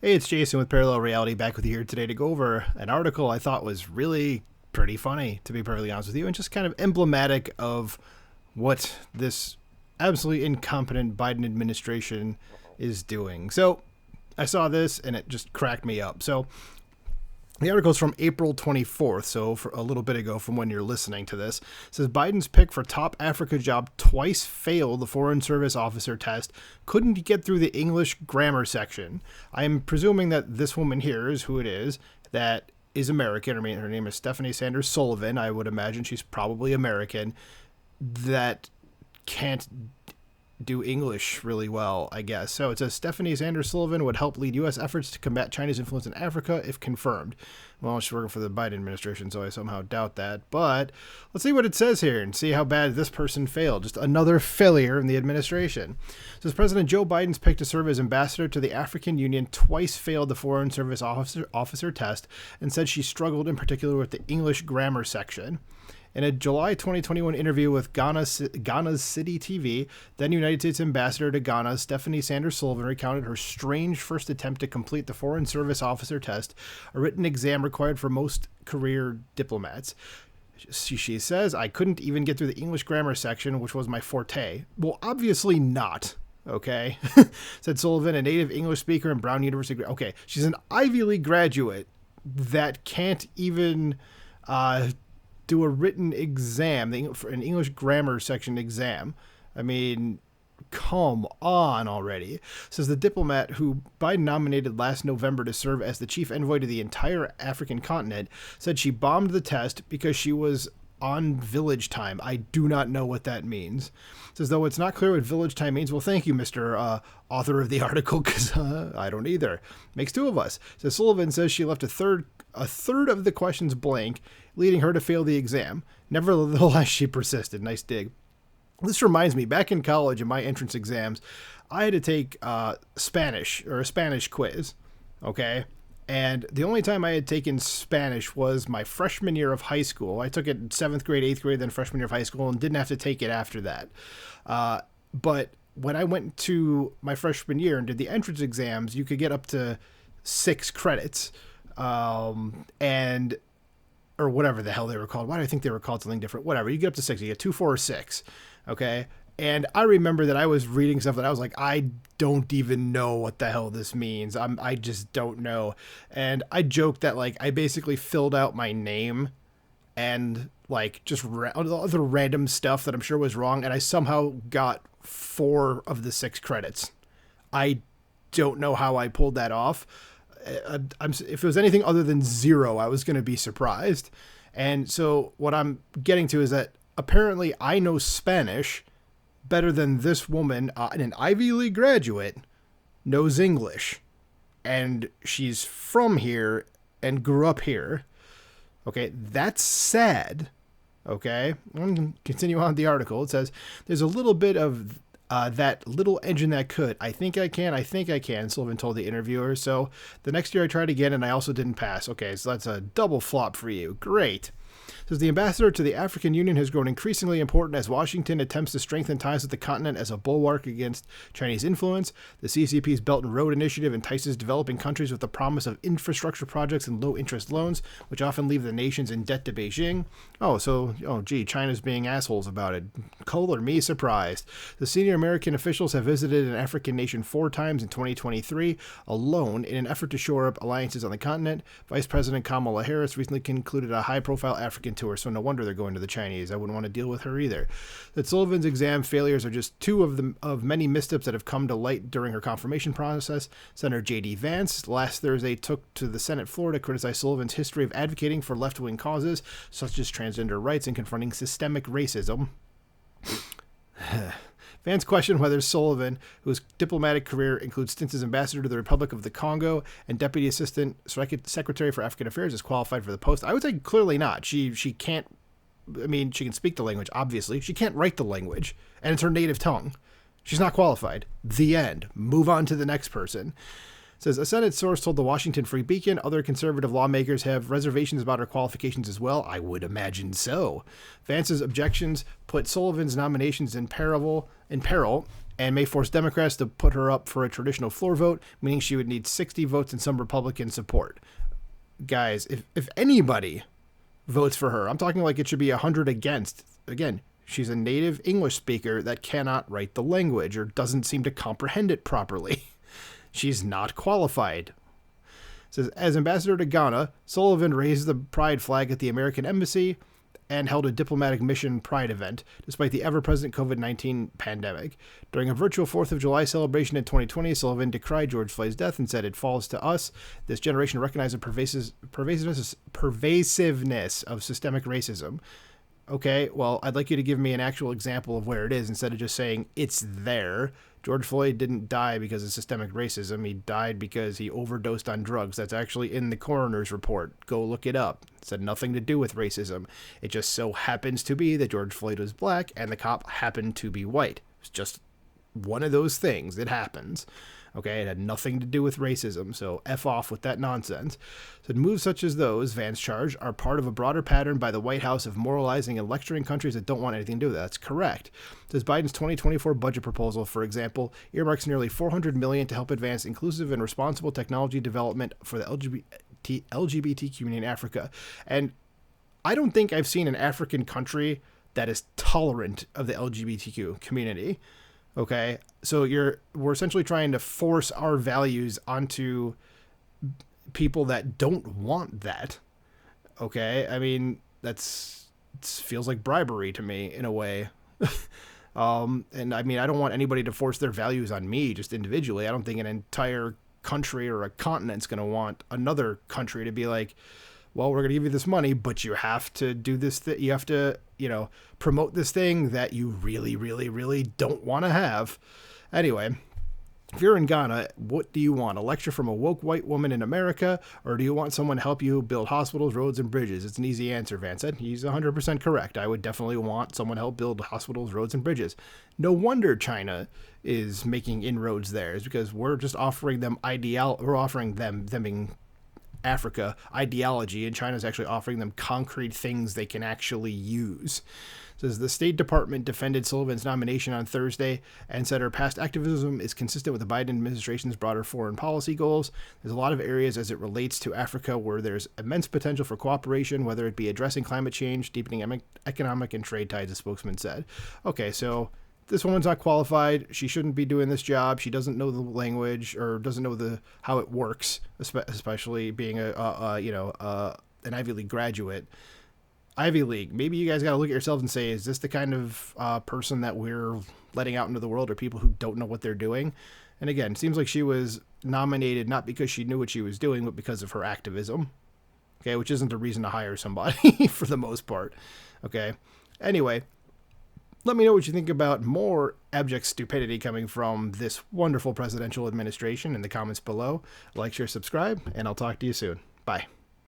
Hey, it's Jason with Parallel Reality back with you here today to go over an article I thought was really pretty funny, to be perfectly honest with you, and just kind of emblematic of what this absolutely incompetent Biden administration is doing. So I saw this and it just cracked me up. So the article is from April 24th, so for a little bit ago from when you're listening to this. It says Biden's pick for top Africa job twice failed the Foreign Service officer test, couldn't get through the English grammar section. I am presuming that this woman here is who it is, that is American. I mean, her name is Stephanie Sanders Sullivan. I would imagine she's probably American, that can't do English really well, I guess. So it says Stephanie Sanders Sullivan would help lead U.S. efforts to combat China's influence in Africa if confirmed. Well, she's working for the Biden administration, so I somehow doubt that. But let's see what it says here and see how bad this person failed. Just another failure in the administration. It says President Joe Biden's pick to serve as ambassador to the African Union twice failed the Foreign Service officer test and said she struggled in particular with the English grammar section. In a July 2021 interview with Ghana's City TV, then United States Ambassador to Ghana, Stephanie Sanders Sullivan recounted her strange first attempt to complete the Foreign Service Officer test, a written exam required for most career diplomats. She says, I couldn't even get through the English grammar section, which was my forte. Well, obviously not. Okay, said Sullivan, a native English speaker and Brown University. Okay, she's an Ivy League graduate that can't even do a written exam, an English grammar section exam. I mean, come on already. Says the diplomat who Biden nominated last November to serve as the chief envoy to the entire African continent said she bombed the test because she was on village time. I do not know what that means. Says though it's not clear what village time means. Well, thank you, Mr. Author of the article, because I don't either. Makes two of us. Says Sullivan says she left a third of the questions blank, leading her to fail the exam. Nevertheless, she persisted. Nice dig. This reminds me, back in college in my entrance exams, I had to take Spanish, or a Spanish quiz, okay? And the only time I had taken Spanish was my freshman year of high school. I took it in 7th grade, 8th grade, then freshman year of high school, and didn't have to take it after that. But when I went to my freshman year and did the entrance exams, you could get up to 6 credits, or whatever the hell they were called. Why do I think they were called something different? Whatever. You get up to 6. You get 2, 4, or 6. Okay. And I remember that I was reading stuff that I was like, I don't even know what the hell this means. I just don't know. And I joked that like I basically filled out my name and like just other random stuff that I'm sure was wrong. And I somehow got 4 of the 6 credits. I don't know how I pulled that off. If it was anything other than 0, I was going to be surprised. And so what I'm getting to is that apparently I know Spanish better than this woman, an Ivy League graduate, knows English. And she's from here and grew up here. Okay, that's sad. Okay, I'm going to continue on the article. It says, there's a little bit of that little engine that could. I think I can, Sullivan told the interviewer. So the next year I tried again and I also didn't pass. Okay, so that's a double flop for you. Great. Says the ambassador to the African Union has grown increasingly important as Washington attempts to strengthen ties with the continent as a bulwark against Chinese influence. The CCP's Belt and Road Initiative entices developing countries with the promise of infrastructure projects and low-interest loans, which often leave the nations in debt to Beijing. China's being assholes about it. Color me surprised. The senior American officials have visited an African nation 4 times in 2023 alone in an effort to shore up alliances on the continent. Vice President Kamala Harris recently concluded a high-profile African tour, so no wonder they're going to the Chinese. I wouldn't want to deal with her either. That Sullivan's exam failures are just 2 of many missteps that have come to light during her confirmation process. Senator J.D. Vance last Thursday took to the Senate floor to criticize Sullivan's history of advocating for left-wing causes, such as transgender rights and confronting systemic racism. Vance questioned whether Sullivan, whose diplomatic career includes stints as ambassador to the Republic of the Congo and deputy assistant secretary for African Affairs, is qualified for the post. I would say clearly not. She can't. I mean, she can speak the language, obviously. She can't write the language, and it's her native tongue. She's not qualified. The end. Move on to the next person. says a Senate source told the Washington Free Beacon other conservative lawmakers have reservations about her qualifications as well. I would imagine so. Vance's objections put Sullivan's nominations in peril and may force Democrats to put her up for a traditional floor vote, meaning she would need 60 votes and some Republican support. Guys, if anybody votes for her, I'm talking like it should be 100 against. Again, she's a native English speaker that cannot write the language or doesn't seem to comprehend it properly. She's not qualified. It says, as ambassador to Ghana, Sullivan raised the pride flag at the American embassy and held a diplomatic mission pride event, despite the ever-present COVID-19 pandemic. During a virtual 4th of July celebration in 2020, Sullivan decried George Floyd's death and said, it falls to us, this generation, to recognize the pervasiveness of systemic racism. Okay, well, I'd like you to give me an actual example of where it is instead of just saying it's there. George Floyd didn't die because of systemic racism. He died because he overdosed on drugs. That's actually in the coroner's report. Go look it up. It said nothing to do with racism. It just so happens to be that George Floyd was black and the cop happened to be white. It's just one of those things. It happens. Okay, it had nothing to do with racism, so F off with that nonsense. So moves such as those, Vance charged, are part of a broader pattern by the White House of moralizing and lecturing countries that don't want anything to do with that. That's correct. Says Biden's 2024 budget proposal, for example, earmarks nearly $400 million to help advance inclusive and responsible technology development for the LGBT community in Africa. And I don't think I've seen an African country that is tolerant of the LGBTQ community. Okay, so we're essentially trying to force our values onto people that don't want that. Okay, I mean it feels like bribery to me in a way. And I mean I don't want anybody to force their values on me just individually. I don't think an entire country or a continent's going to want another country to be like, well, we're going to give you this money, but you have to do this. You have to, promote this thing that you really, really, really don't want to have. Anyway, if you're in Ghana, what do you want? A lecture from a woke white woman in America, or do you want someone to help you build hospitals, roads, and bridges? It's an easy answer, Vance said. He's 100% correct. I would definitely want someone to help build hospitals, roads, and bridges. No wonder China is making inroads there, is because we're just offering them we're offering them being Africa ideology, and China's actually offering them concrete things they can actually use. It says the State Department defended Sullivan's nomination on Thursday and said her past activism is consistent with the Biden administration's broader foreign policy goals. There's a lot of areas as it relates to Africa where there's immense potential for cooperation, whether it be addressing climate change, deepening economic and trade ties, the spokesman said. Okay, so this woman's not qualified. She shouldn't be doing this job. She doesn't know the language or doesn't know how it works, especially being an Ivy League graduate. Ivy League. Maybe you guys got to look at yourselves and say, is this the kind of person that we're letting out into the world, or people who don't know what they're doing? And again, it seems like she was nominated not because she knew what she was doing, but because of her activism. Okay, which isn't a reason to hire somebody for the most part. Okay. Anyway, let me know what you think about more abject stupidity coming from this wonderful presidential administration in the comments below. Like, share, subscribe, and I'll talk to you soon. Bye.